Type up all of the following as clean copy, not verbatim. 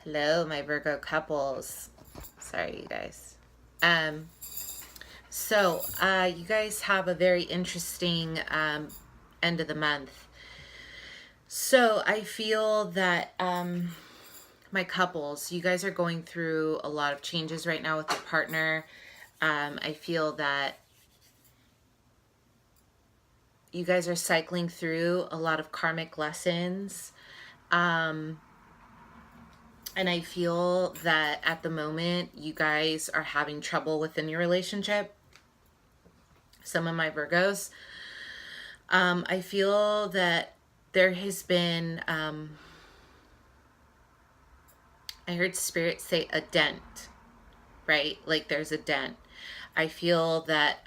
Hello, my Virgo couples. Sorry, you guys. Um, you guys have a very interesting end of the month. So, I feel that my couples, you guys are going through a lot of changes right now with your partner. I feel that you guys are cycling through a lot of karmic lessons. And I feel that at the moment, you guys are having trouble within your relationship. Some of my Virgos. I feel that there has been, I heard Spirit say a dent, right? Like there's a dent. I feel that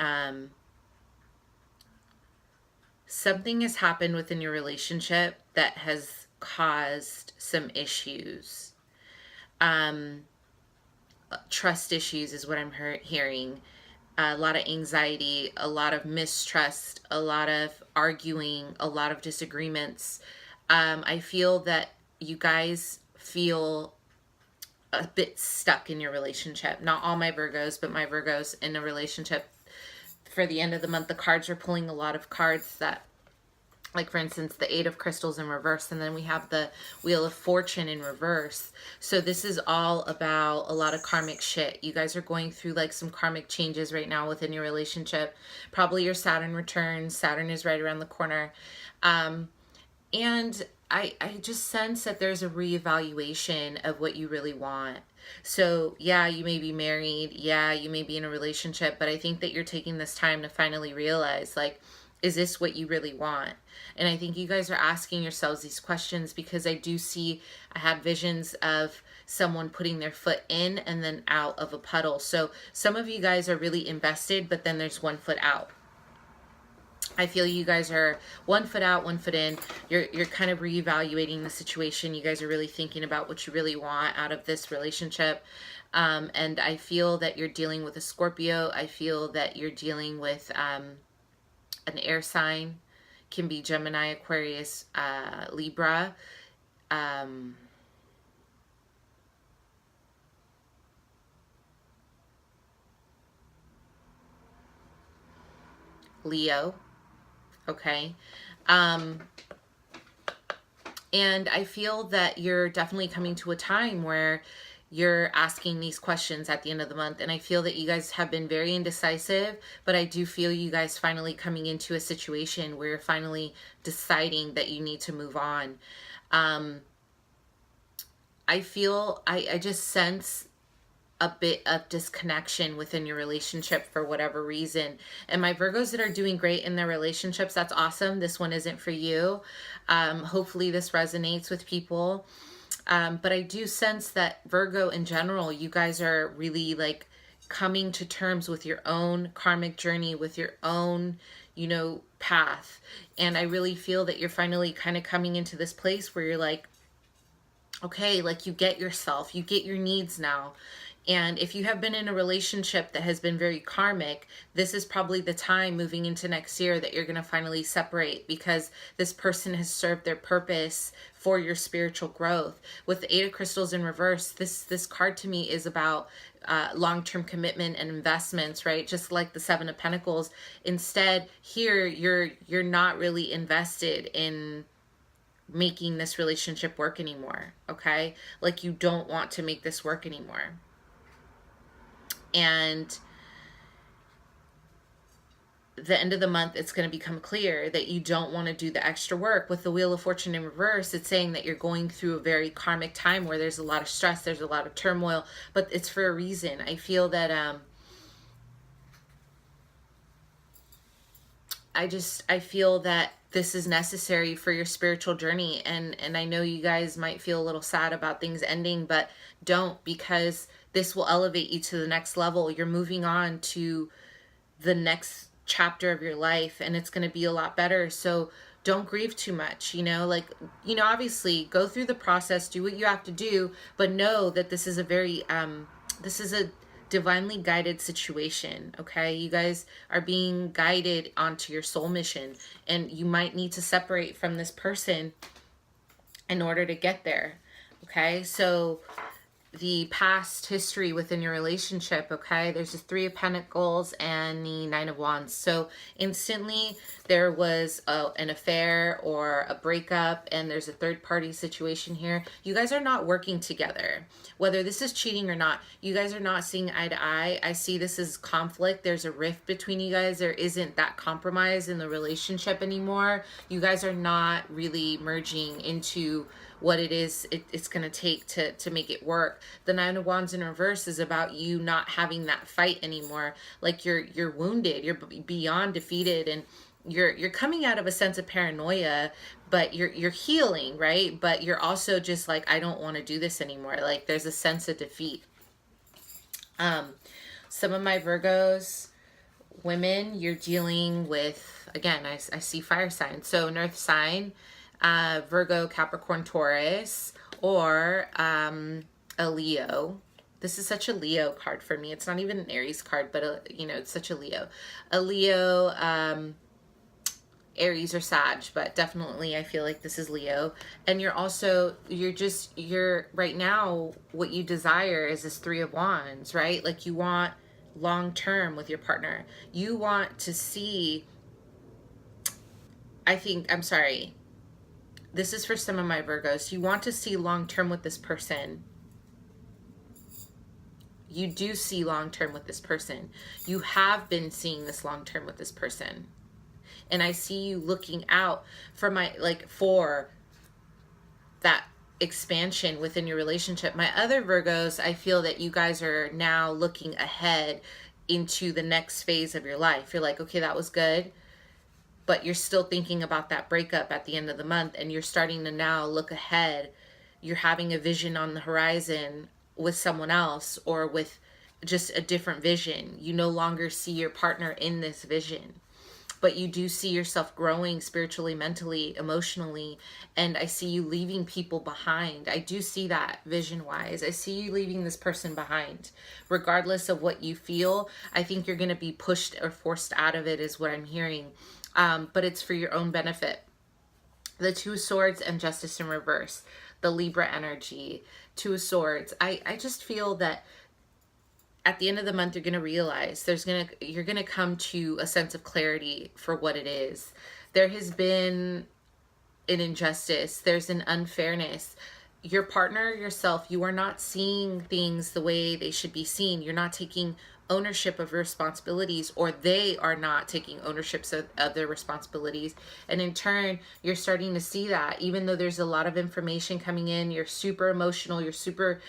something has happened within your relationship that has caused some issues. Trust issues is what I'm hearing. A lot of anxiety, a lot of mistrust, a lot of arguing, a lot of disagreements. I feel that you guys feel a bit stuck in your relationship. Not all my Virgos, but my Virgos in a relationship. For the end of the month, the cards are pulling a lot of cards that, like for instance, the Eight of Crystals in reverse, and then we have the Wheel of Fortune in reverse. So this is all about a lot of karmic shit. You guys are going through like some karmic changes right now within your relationship. Probably your Saturn returns. Saturn is right around the corner. And I just sense that there's a reevaluation of what you really want. So, yeah, you may be married. Yeah, you may be in a relationship. But I think that you're taking this time to finally realize, like, is this what you really want? And I think you guys are asking yourselves these questions because I do see, I had visions of someone putting their foot in and then out of a puddle. So some of you guys are really invested, but then there's one foot out. I feel you guys are one foot out, one foot in. You're kind of reevaluating the situation. You guys are really thinking about what you really want out of this relationship. And I feel that you're dealing with a Scorpio. I feel that you're dealing with an air sign. Can be Gemini, Aquarius, Libra. Leo. Okay. And I feel that you're definitely coming to a time where you're asking these questions at the end of the month. And I feel that you guys have been very indecisive, but I do feel you guys finally coming into a situation where you're finally deciding that you need to move on. I feel, I just sense a bit of disconnection within your relationship for whatever reason. And my Virgos that are doing great in their relationships, that's awesome. This one isn't for you. Hopefully this resonates with people. But I do sense that Virgo in general, you guys are really like coming to terms with your own karmic journey, with your own, path. And I really feel that you're finally kind of coming into this place where you're like, okay, like you get yourself, you get your needs now. And if you have been in a relationship that has been very karmic, this is probably the time moving into next year that you're going to finally separate because this person has served their purpose for your spiritual growth. With the Eight of Crystals in reverse, this card to me is about long-term commitment and investments, right? Just like the Seven of Pentacles. Instead, here you're not really invested in making this relationship work anymore, okay? Like you don't want to make this work anymore. And the end of the month, it's going to become clear that you don't want to do the extra work. With the Wheel of Fortune in reverse, it's saying that you're going through a very karmic time where there's a lot of stress, there's a lot of turmoil, but it's for a reason. I feel that I feel that this is necessary for your spiritual journey. And I know you guys might feel a little sad about things ending, but don't, because this will elevate you to the next level. You're moving on to the next chapter of your life and it's going to be a lot better. So don't grieve too much, obviously go through the process, do what you have to do, but know that this is a very, this is a divinely guided situation, okay? You guys are being guided onto your soul mission and you might need to separate from this person in order to get there, okay? So the past history within your relationship, okay? There's the Three of Pentacles and the Nine of Wands. So instantly there was an affair or a breakup, and there's a third party situation here. You guys are not working together. Whether this is cheating or not, you guys are not seeing eye to eye. I see this as conflict. There's a rift between you guys. There isn't that compromise in the relationship anymore. You guys are not really merging into what it is it's going to take to make it work. The Nine of Wands in reverse is about you not having that fight anymore. Like you're wounded, you're beyond defeated, and you're coming out of a sense of paranoia, but you're healing, right? But you're also just like, I don't want to do this anymore. Like there's a sense of defeat. Some of my Virgos women, you're dealing with, again, I see fire signs. So an earth sign, Virgo, Capricorn, Taurus, or a Leo. This is such a Leo card for me. It's not even an Aries card, but it's such a Leo. A Leo, Aries or Sag, but definitely I feel like this is Leo. And you're right now, what you desire is this Three of Wands, right? Like you want long term with your partner. You want to see, this is for some of my Virgos. You want to see long term with this person. You do see long term with this person. You have been seeing this long term with this person. And I see you looking out for for that expansion within your relationship. My other Virgos, I feel that you guys are now looking ahead into the next phase of your life. You're like, okay, that was good, but you're still thinking about that breakup at the end of the month, and you're starting to now look ahead. You're having a vision on the horizon with someone else, or with just a different vision. You no longer see your partner in this vision, but you do see yourself growing spiritually, mentally, emotionally, and I see you leaving people behind. I do see that vision-wise. I see you leaving this person behind. Regardless of what you feel, I think you're going to be pushed or forced out of it is what I'm hearing. But it's for your own benefit. The Two of Swords and Justice in reverse. The Libra energy. Two of Swords. I just feel that at the end of the month, you're going to realize you're going to come to a sense of clarity for what it is. There has been an injustice. There's an unfairness. Your partner, yourself, you are not seeing things the way they should be seen. You're not taking ownership of your responsibilities, or they are not taking ownership of their responsibilities. And in turn, you're starting to see that even though there's a lot of information coming in, you're super emotional, you're super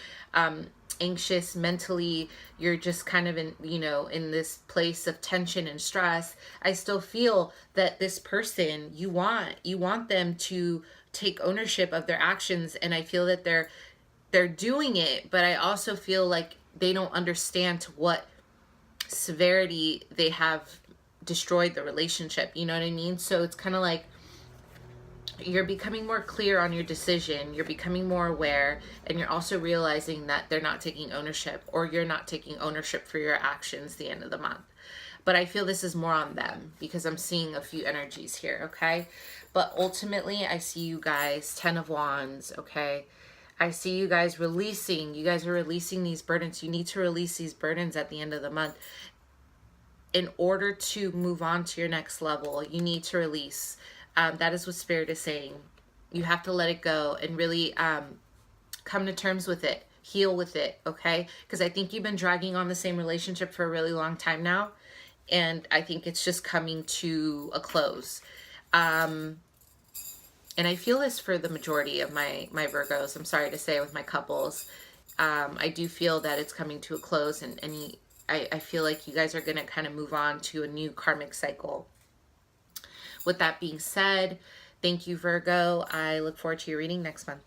anxious mentally, you're just kind of in this place of tension and stress. I still feel that this person, you want them to take ownership of their actions, and I feel that they're doing it, but I also feel like they don't understand to what severity they have destroyed the relationship. You know what I mean? So it's kind of like you're becoming more clear on your decision, you're becoming more aware, and you're also realizing that they're not taking ownership, or you're not taking ownership for your actions the end of the month. But I feel this is more on them because I'm seeing a few energies here, okay? But ultimately, I see you guys, 10 of Wands, okay? I see you guys releasing. You guys are releasing these burdens. You need to release these burdens at the end of the month. In order to move on to your next level, you need to release. That is what Spirit is saying. You have to let it go and really come to terms with it. Heal with it, okay? Because I think you've been dragging on the same relationship for a really long time now. And I think it's just coming to a close. And I feel this for the majority of my Virgos, I'm sorry to say, with my couples. I do feel that it's coming to a close, and I feel like you guys are going to kind of move on to a new karmic cycle. With that being said, thank you, Virgo. I look forward to your reading next month.